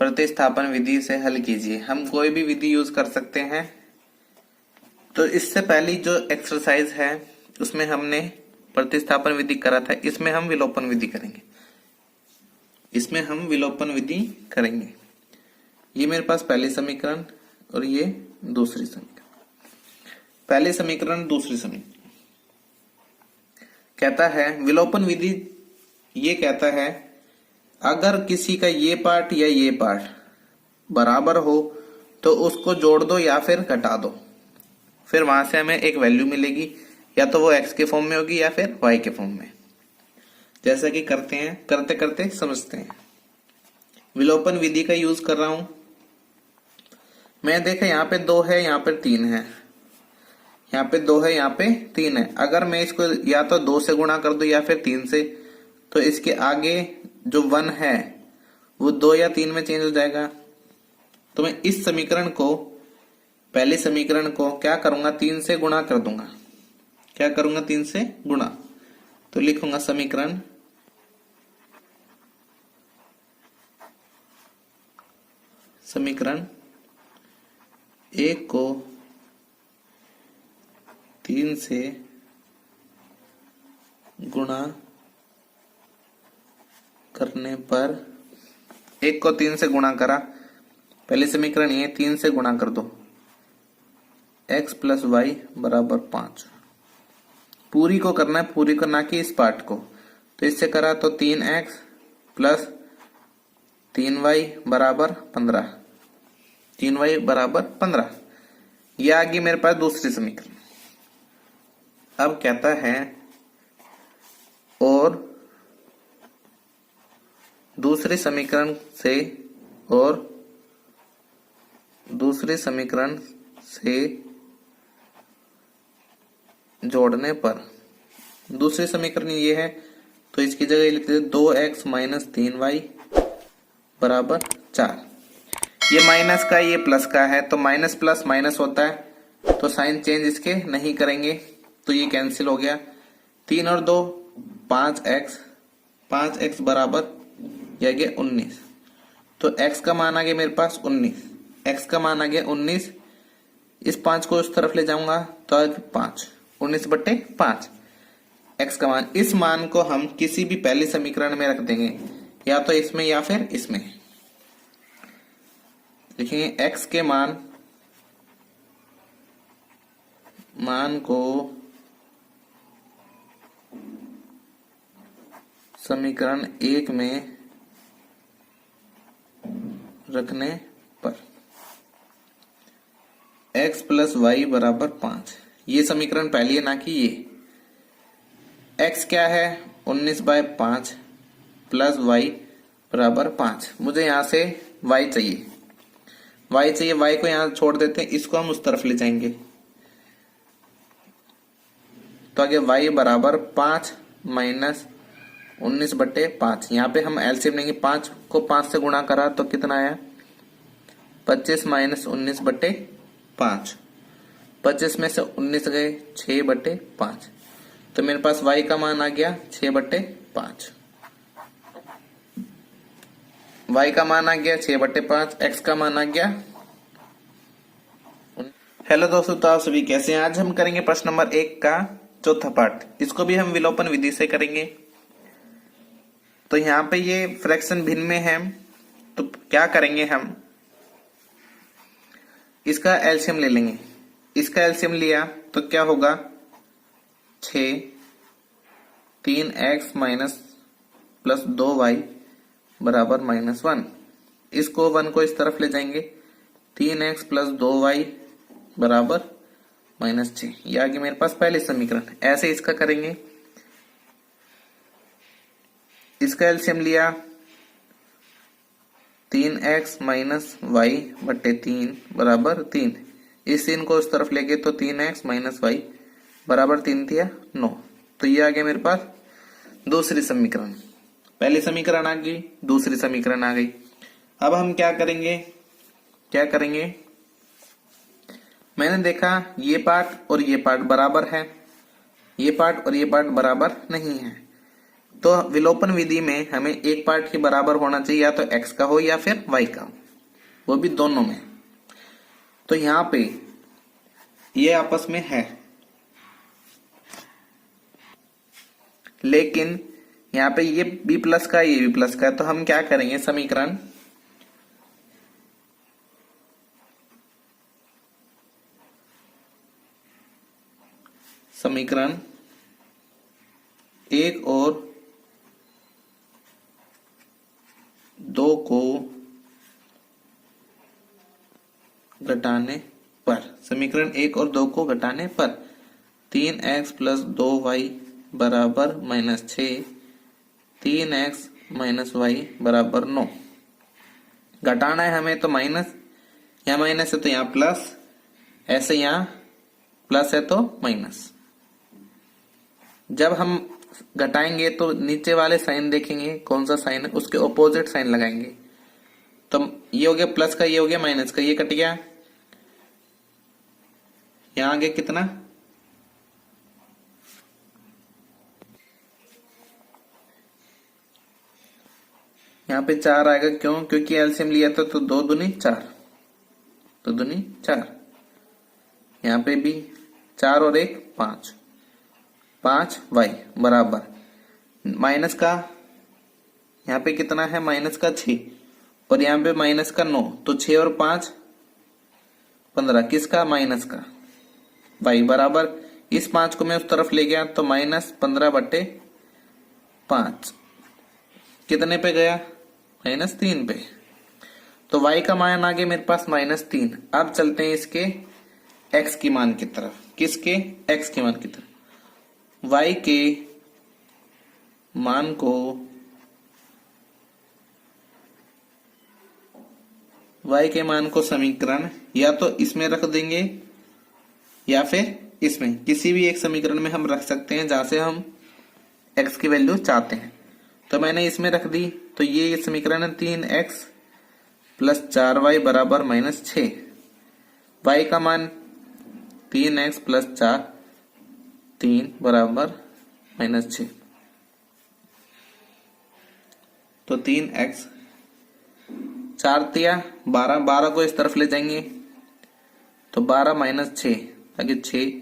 प्रतिस्थापन विधि से हल कीजिए। हम कोई भी विधि यूज कर सकते हैं। तो इससे पहली जो एक्सरसाइज है उसमें हमने प्रतिस्थापन विधि करा था, इसमें हम विलोपन विधि करेंगे। ये मेरे पास पहली समीकरण और ये दूसरी समीकरण। पहले समीकरण दूसरी समीकरण कहता है विलोपन विधि ये कहता है अगर किसी का ये पार्ट या ये पार्ट बराबर हो तो उसको जोड़ दो या फिर घटा दो, फिर वहां से हमें एक वैल्यू मिलेगी, या तो वो x के फॉर्म में होगी या फिर y के फॉर्म में। जैसा कि करते करते समझते हैं। विलोपन विधि का यूज कर रहा हूं मैं। देखा यहाँ पे 2 है, यहाँ पे 3 है, यहाँ पे 2 है, यहाँ पे 3 है। अगर मैं इसको या तो 2 से गुणा कर दूं या फिर 3 से, तो इसके आगे जो 1 है वो 2 या 3 में चेंज हो जाएगा। तो मैं इस समीकरण को, पहले समीकरण को क्या करूंगा, 3 से गुणा कर दूंगा। क्या करूंगा, 3 से गुणा। तो लिखूंगा समीकरण एक को 3 से गुणा करने पर, 1 को 3 से गुणा करा, पहले समीकरण ये 3 से गुणा कर दो, x प्लस वाई बराबर 5। पूरी को करना है, पूरी को ना कि इस पार्ट को। तो इससे करा तो 3x प्लस 3y बराबर 15, 3y बराबर 15। ये आ गई मेरे पास दूसरी समीकरण। अब कहता है और दूसरे समीकरण से जोड़ने पर, दूसरी समीकरण ये है तो इसकी जगह लिखते हैं 2x माइनस 3y बराबर 4। ये माइनस का ये प्लस का है, तो माइनस प्लस माइनस होता है, तो साइन चेंज इसके नहीं करेंगे, तो ये कैंसिल हो गया। 3 और 2 5x बराबर यह गया 19। तो x का मान आ गया मेरे पास 19, x का मान आ गया 19। इस 5 को उस तरफ ले जाऊंगा तो 5, 19/5 x का मान। इस मान को हम किसी भी पहले समीकरण में रख देंगे, या तो इसमें या फिर इसमें। लिखेंगे x के मान को समीकरण 1 में रखने पर x प्लस वाई बराबर 5। ये समीकरण पहली है, ना कि ये। x क्या है, 19/5 प्लस y बराबर 5। मुझे यहां से y चाहिए, y को यहां छोड़ देते हैं, इसको हम उस तरफ ले जाएंगे। तो आगे y बराबर 5 माइनस 19/5। यहाँ पे हम एलसीएम लेंगे, 5 को 5 से गुणा करा तो कितना आया, 25 माइनस 19/5। 25 में से 19 गए, 6/5। तो मेरे पास y का मान आ गया 6/5। y का मान आ गया 6/5, x का मान आ गया। हेलो दोस्तों, तो आप सभी कैसे हैं। आज हम करेंगे प्रश्न नंबर 1 का चौथा पार्ट। इसको भी हम विलोपन विधि से करेंगे। तो यहाँ पे ये फ्रैक्शन भिन्न में है, तो क्या करेंगे, हम इसका एलसीएम ले लेंगे। इसका एलसीएम लिया तो क्या होगा, 6, 3x माइनस प्लस 2y बराबर -1। इसको 1 को इस तरफ ले जाएंगे, 3x प्लस 2y बराबर -6। ये आगे मेरे पास पहले समीकरण। ऐसे इसका करेंगे। इसका एलसीएम लिया, 3x माइनस वाई बटे 3 बराबर 3। इस 3 को उस तरफ ले गए तो 3x माइनस वाई बराबर 3 दिया 9। तो ये आ गया मेरे पास दूसरी समीकरण। पहली समीकरण आ गई, दूसरी समीकरण आ गई। अब हम क्या करेंगे, मैंने देखा ये पार्ट और ये पार्ट बराबर है, ये पार्ट और ये पार्ट बराबर नहीं है। तो विलोपन विधि में हमें एक पार्ट के बराबर होना चाहिए, या तो x का हो या फिर y का, वो भी दोनों में। तो यहाँ पे ये आपस में है, लेकिन यहाँ पे ये b प्लस का ये b प्लस का है, तो हम क्या करेंगे, समीकरण एक और दो को घटाने पर, समीकरण एक और दो को घटाने पर 3x प्लस 2y बराबर -6, 3x माइनस वाई बराबर 9। घटाना है हमें, तो माइनस, यहाँ माइनस है तो यहाँ प्लस, ऐसे यहाँ प्लस है तो माइनस। जब हम घटाएंगे तो नीचे वाले साइन देखेंगे कौन सा साइन है, उसके ऑपोजिट साइन लगाएंगे। तो ये हो गया प्लस का, ये हो गया माइनस का, ये कट गया, यहां आगे कितना, यहाँ पे 4 आएगा। क्यों? क्योंकि एलसीएम लिया था, तो 2 दूनी 4, 2 दूनी 4, यहाँ पे भी 4 और 1 5, 5 वाई बराबर माइनस का, यहाँ पे कितना है माइनस का 6, और यहाँ पे माइनस का 9, तो 6 और 5 15, किसका, माइनस का, वाई बराबर, इस 5 को मैं उस तरफ ले गया तो -15/5 कितने पे गया, -3 पे। तो y का मान आ गया मेरे पास -3। अब चलते हैं इसके x की मान की तरफ। किसके, x के मान की तरफ। y के मान को, y के मान को समीकरण या तो इसमें रख देंगे या फिर इसमें, किसी भी एक समीकरण में हम रख सकते हैं जहां से हम x की वैल्यू चाहते हैं। तो मैंने इसमें रख दी, तो ये समीकरण है 3x प्लस 4y बराबर -6। y का मान 3x प्लस 4, 3 बराबर -6। तो 3x 4 दिया 12, 12 को इस तरफ ले जाएंगे तो 12 - 6 आगे 6,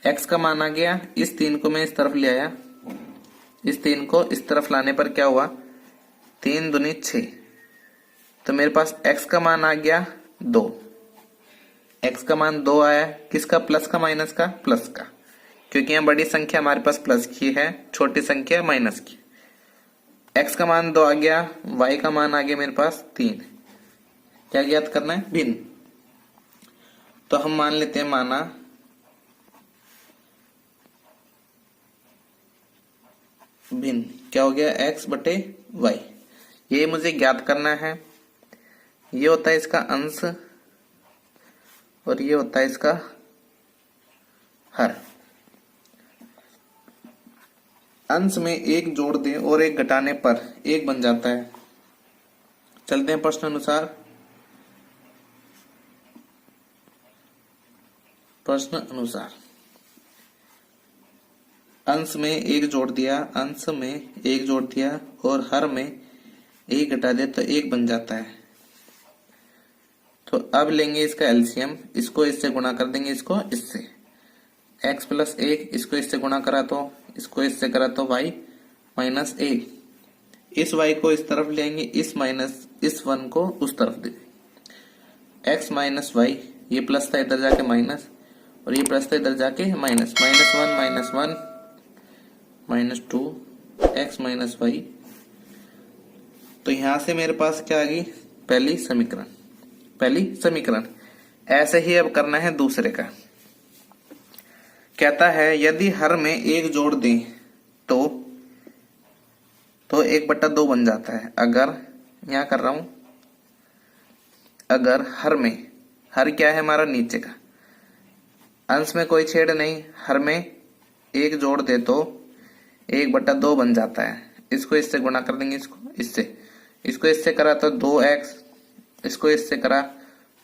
x का मान आ गया, इस 3 को मैं इस तरफ ले आया, इस 3 को इस तरफ लाने पर क्या हुआ, 3 दूनी 6, तो मेरे पास x का मान आ गया 2। x का मान 2 आया, किसका, प्लस का माइनस का, प्लस का, क्योंकि यहाँ बड़ी संख्या हमारे पास प्लस की है, छोटी संख्या माइनस की। x का मान 2 आ गया, y का मान आ गया मेरे पास 3। क्या ज्ञात करना है, भिन्न। तो हम मान लेते हैं, माना भिन्न, क्या हो गया, x बटे y, ये मुझे ज्ञात करना है। ये होता है इसका अंश और ये होता है इसका हर। अंश में एक जोड़ दें और एक घटाने पर एक बन जाता है। चलते हैं प्रश्न अनुसार। प्रश्न अनुसार अंश में एक जोड़ दिया, अंश में एक जोड़ दिया और हर में एक घटा दिया तो एक बन जाता है। तो अब लेंगे इसका एलसीएम, इसको इससे गुणा कर देंगे, इसको इससे, x प्लस 1, इसको इससे गुणा करा तो, इसको इससे करा तो y माइनस 1, इस y को इस तरफ लेंगे, इस माइनस इस 1 को उस तरफ दे, x माइनस वाई, ये प्लस था इधर जाके माइनस, और ये प्लस था इधर जाके माइनस, -1 -2 x माइनस वाई। तो यहां से मेरे पास क्या आ गई, पहली समीकरण। ऐसे ही अब करना है दूसरे का। कहता है यदि हर में एक जोड़ दें तो 1/2 बन जाता है। अगर, यहां कर रहा हूं, अगर हर में, हर क्या है हमारा, नीचे का, अंश में कोई छेड़ नहीं, हर में एक जोड़ दे तो 1/2 बन जाता है। इसको इससे गुणा कर देंगे, इसको इससे करा तो 2x, इसको इससे करा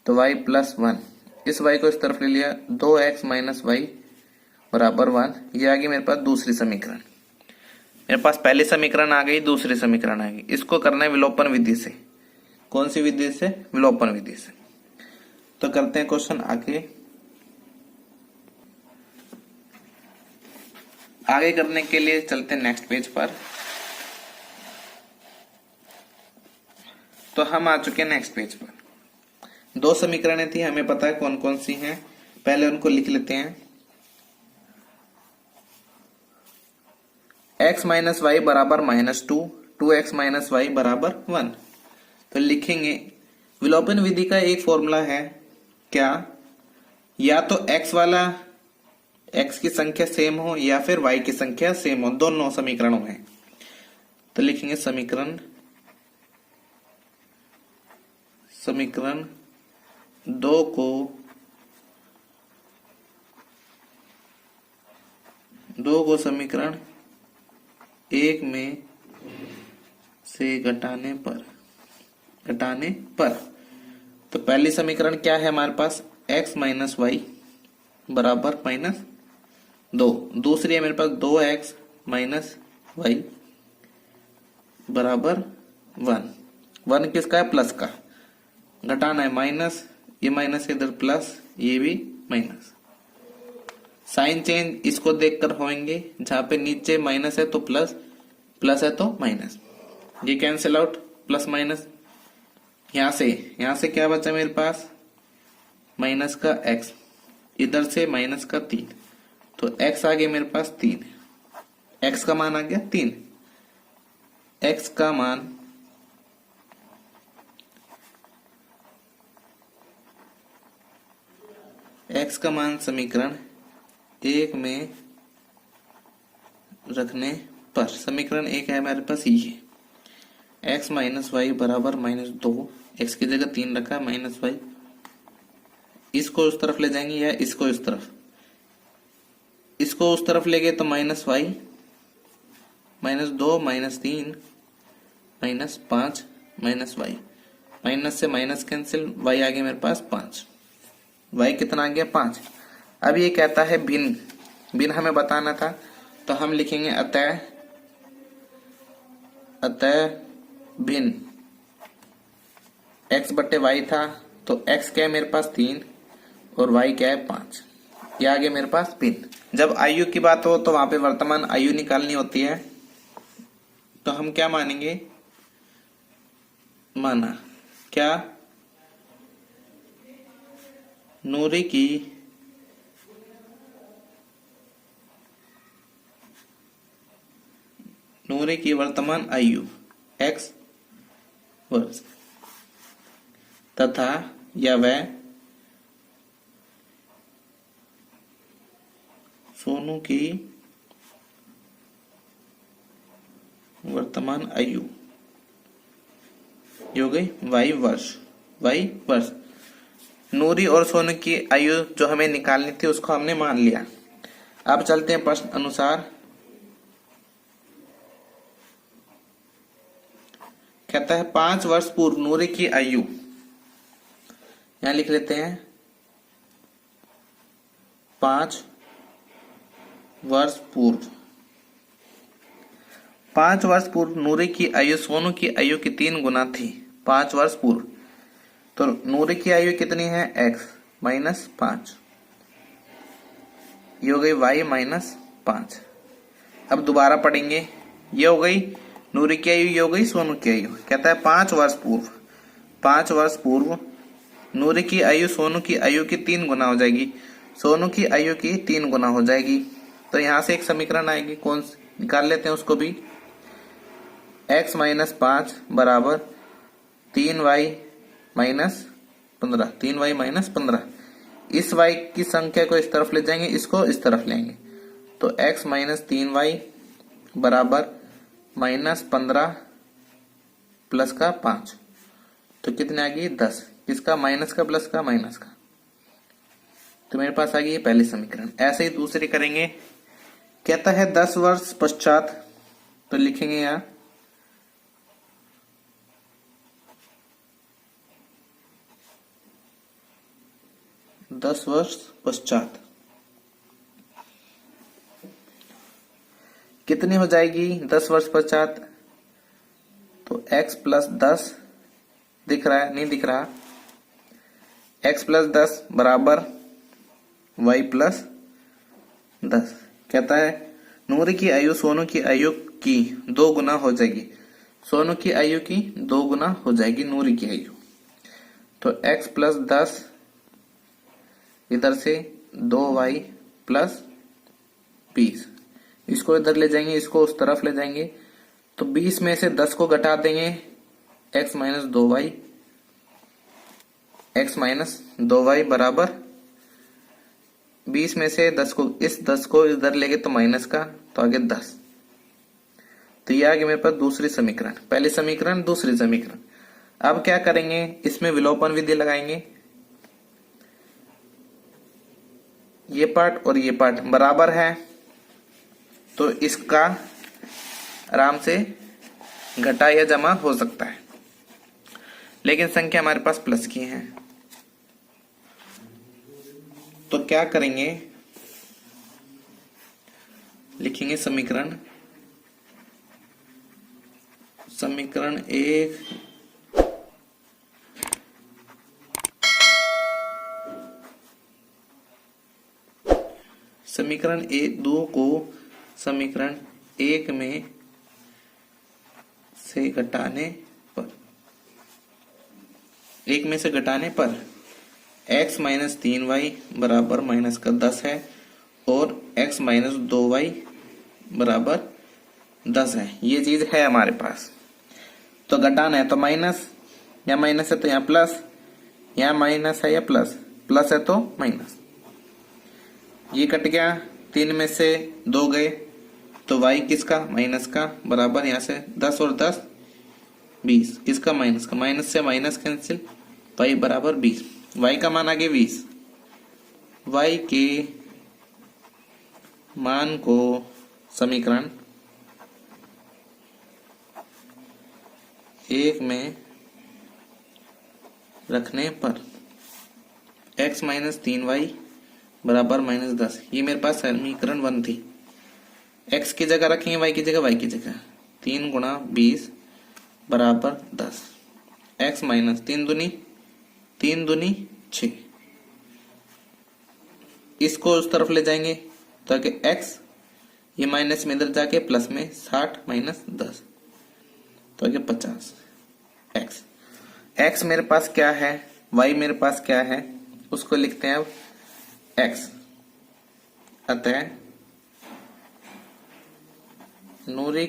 तो y प्लस 1, इस y को इस तरफ ले लिया, 2x माइनस वाई बराबर 1। ये आ गई मेरे पास दूसरी समीकरण। मेरे पास पहली समीकरण आ गई, दूसरी समीकरण आ गई। इसको करना है विलोपन विधि से। कौन सी विधि से? विलोपन विधि से। तो करते हैं क्वेश्चन आगे करने के लिए चलते हैं नेक्स्ट पेज पर। तो हम आ चुके हैं नेक्स्ट पेज पर। दो समीकरणें थी, हमें पता है कौन कौन सी हैं। पहले उनको लिख लेते हैं। x माइनस वाई बराबर -2, 2x माइनस वाई बराबर 1। तो लिखेंगे, विलोपन विधि का एक फॉर्मूला है क्या, या तो x वाला x की संख्या सेम हो या फिर y की संख्या सेम हो, दोनों समीकरणों में। तो लिखेंगे समीकरण 2 को समीकरण 1 में से घटाने पर। तो पहली समीकरण क्या है हमारे पास, x माइनस वाई बराबर -2। दूसरी है मेरे पास 2x माइनस वाई बराबर 1। 1 किसका है? प्लस का। घटाना है माइनस, ये माइनस इधर प्लस, ये भी माइनस। साइन चेंज इसको देखकर होंगे, जहां पे नीचे माइनस है तो प्लस, प्लस है तो माइनस। ये कैंसिल आउट, प्लस माइनस। यहां से क्या बचा मेरे पास? माइनस का x, इधर से माइनस का 3। तो x आ गया मेरे पास 3। x का मान आ गया 3। x का मान समीकरण 1 में रखने पर, समीकरण 1 है हमारे पास ये, x माइनस वाई बराबर -2। x की जगह 3 रखा, माइनस वाई। इसको उस तरफ ले जाएंगे या इसको इस तरफ? इसको उस तरफ ले गए तो minus Y, -2 -3 -5 minus Y. Minus से माइनस कैंसिल, वाई आ गया मेरे पास 5। वाई कितना आ गया? 5। अब ये कहता है भिन्न हमें बताना था, तो हम लिखेंगे अतः भिन्न। x बटे y था, तो x क्या है मेरे पास 3 और y क्या है 5। ये आ गया मेरे पास भिन्न। जब आयु की बात हो तो वहां पे वर्तमान आयु निकालनी होती है। तो हम क्या मानेंगे? माना क्या? नूरी की वर्तमान आयु x वर्ष तथा या वह सोनू की वर्तमान आयु ये हो गई y वर्ष। नूरी और सोनू की आयु जो हमें निकालनी थी उसको हमने मान लिया। अब चलते हैं प्रश्न अनुसार। कहता है 5 वर्ष पूर्व नूरी की आयु, यहां लिख लेते हैं 5 वर्ष पूर्व। 5 वर्ष पूर्व नूरी की आयु सोनू की आयु की 3 गुना थी। 5 वर्ष पूर्व, तो नूरी की आयु कितनी है? x minus 5। ये हो गई y माइनस 5। अब दोबारा पढ़ेंगे, ये हो गई नूरी की आयु, ये हो गई सोनू की आयु। कहता है 5 वर्ष पूर्व नूरी की आयु सोनू की आयु की 3 गुना हो जाएगी, सोनू की आयु की 3 गुना हो जाएगी। तो यहां से एक समीकरण आएगी, कौन निकाल लेते हैं उसको भी। x माइनस 5 बराबर 3y माइनस 15। 3y minus 15। इस y की संख्या को इस तरफ ले जाएंगे, इसको इस तरफ लेंगे, तो x माइनस 3y बराबर -15 प्लस का 5। तो कितने आ गई? 10। किसका? माइनस का, प्लस का, माइनस का। तो मेरे पास आ गई पहली समीकरण। ऐसे ही दूसरी करेंगे। कहता है 10 वर्ष पश्चात, तो लिखेंगे यहां 10 वर्ष पश्चात। कितनी हो जाएगी 10 वर्ष पश्चात? तो x प्लस 10 दिख रहा है, नहीं दिख रहा? x प्लस 10 बराबर y प्लस 10। कहता है नूरी की आयु सोनू की आयु की 2 गुना हो जाएगी। सोनू की आयु की 2 गुना हो जाएगी नूरी की आयु। तो x प्लस 10 इधर से 2y प्लस 20, इसको इधर ले जाएंगे, इसको उस तरफ ले जाएंगे। तो 20 में से 10 को घटा देंगे, x minus 2y, x minus 2y बराबर 20 में से 10 को, इस 10 को इधर लेंगे तो माइनस का, तो आगे 10। तो ये आ गया मेरे पास दूसरी समीकरण। पहली समीकरण, दूसरी समीकरण। अब क्या करेंगे, इसमें विलोपन विधि लगाएंगे। ये पार्ट और ये पार्ट बराबर है, तो इसका आराम से घटा या जमा हो सकता है, लेकिन संख्या हमारे पास प्लस की है। तो क्या करेंगे, लिखेंगे समीकरण 1 समीकरण 2 को समीकरण 1 में से घटाने पर, 1 में से घटाने पर x माइनस 3y बराबर माइनस का 10 है और x माइनस 2y बराबर 10 है। ये चीज है हमारे पास। तो घटाना है तो माइनस, या माइनस है तो यहाँ प्लस, यहाँ माइनस है या प्लस, प्लस है तो माइनस। ये कट गया, 3 में से 2 गए, तो y किसका, माइनस का, बराबर यहाँ से 10 और 10 20, किसका, माइनस का, माइनस से माइनस कैंसिल, y बराबर 20। y का मान आ गया 20। y के मान को समीकरण 1 में रखने पर x माइनस 3y बराबर माइनस 10, ये मेरे पास समीकरण 1 थी। x की जगह रखेंगे y की जगह, y की जगह 3 गुणा 20 बराबर 10, x माइनस 3 दूनी 6, इसको उस तरफ ले जाएंगे ताकि x ये माइनस में इधर जाके प्लस में 60 माइनस 10, तो आगे 50। x मेरे पास क्या है, y मेरे पास क्या है, उसको लिखते हैं अब x। अतः नूरी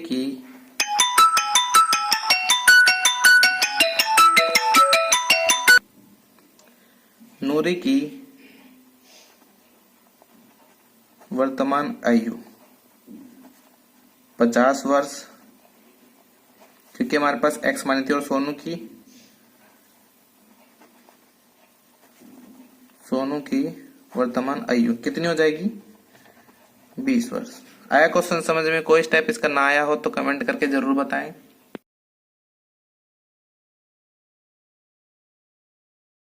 की वर्तमान आयु 50 वर्ष, क्योंकि हमारे पास x मानी थी, और सोनू की वर्तमान आयु कितनी हो जाएगी 20 वर्ष। आया क्वेश्चन समझ में? कोई स्टेप इसका ना आया हो तो कमेंट करके जरूर बताएं।